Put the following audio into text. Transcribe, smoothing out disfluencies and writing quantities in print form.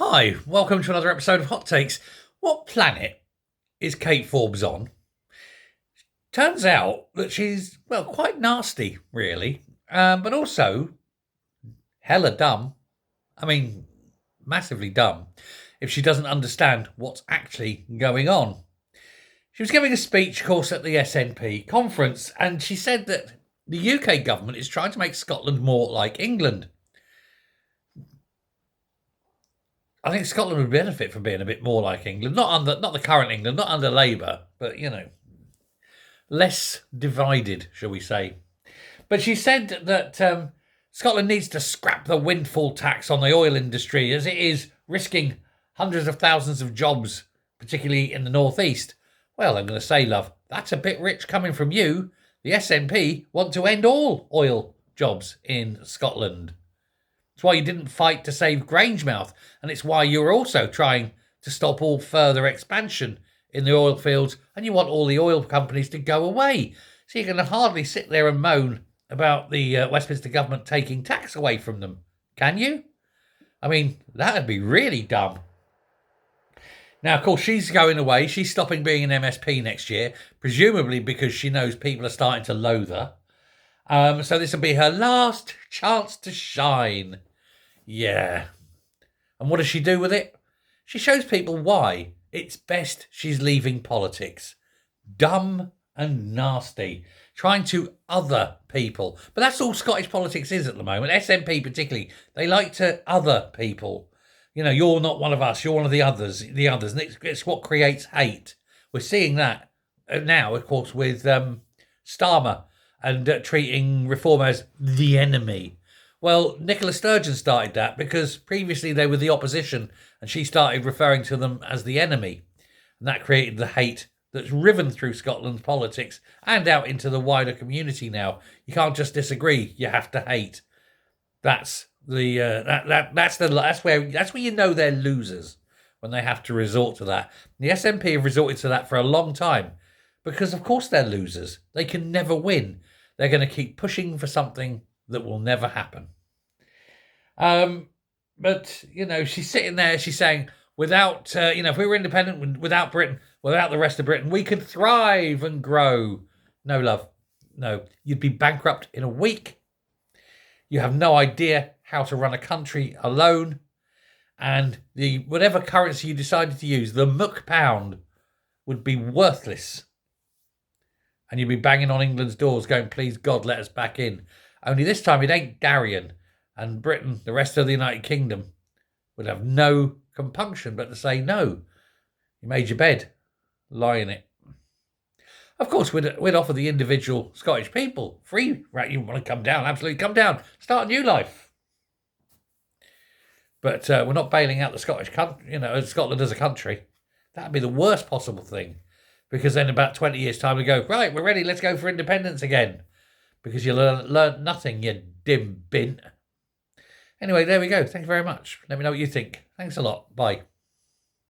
Hi, welcome to another episode of Hot Takes. What planet is Kate Forbes on? Turns out that she's, well, quite nasty, really, but also hella dumb. I mean, massively dumb if she doesn't understand what's actually going on. She was giving a speech, of course, at the SNP conference, and she said that the UK government is trying to make Scotland more like England. I think Scotland would benefit from being a bit more like England, not the current England, not under Labour, but less divided, shall we say. But she said that Scotland needs to scrap the windfall tax on the oil industry as it is risking hundreds of thousands of jobs, particularly in the northeast. Well, I'm going to say, love, that's a bit rich coming from you. The SNP want to end all oil jobs in Scotland. It's why you didn't fight to save Grangemouth, and it's why you're also trying to stop all further expansion in the oil fields, and you want all the oil companies to go away. So you can hardly sit there and moan about the Westminster government taking tax away from them, can you? I mean, that would be really dumb. Now, of course, she's going away. She's stopping being an MSP next year, presumably because she knows people are starting to loathe her. So this will be her last chance to shine. Yeah. And what does she do with it? She shows people why it's best she's leaving politics. Dumb and nasty. Trying to other people. But that's all Scottish politics is at the moment. SNP particularly. They like to other people. You know, you're not one of us. You're one of the others. And it's what creates hate. We're seeing that now, of course, with Starmer and treating Reform as the enemy. Well, Nicola Sturgeon started that because previously they were the opposition and she started referring to them as the enemy. And that created the hate that's riven through Scotland's politics and out into the wider community now. You can't just disagree, you have to hate. That's where you know they're losers, when they have to resort to that. The SNP have resorted to that for a long time because of course they're losers. They can never win. They're going to keep pushing for something that will never happen. But, she's sitting there, she's saying, without, if we were independent, without Britain, without the rest of Britain, we could thrive and grow. No, love. No. You'd be bankrupt in a week. You have no idea how to run a country alone. And whatever currency you decided to use, the muck pound, would be worthless. And you'd be banging on England's doors going, please God, let us back in. Only this time it ain't Darien, and Britain, the rest of the United Kingdom, would have no compunction but to say, no, you made your bed, lie in it. Of course, we'd offer the individual Scottish people free, right? You want to come down, absolutely come down, start a new life. But we're not bailing out the Scottish country, Scotland as a country. That'd be the worst possible thing. Because then about 20 years' time we go, right, we're ready, let's go for independence again. Because you learned nothing, you dim bint. Anyway, there we go. Thank you very much. Let me know what you think. Thanks a lot. Bye.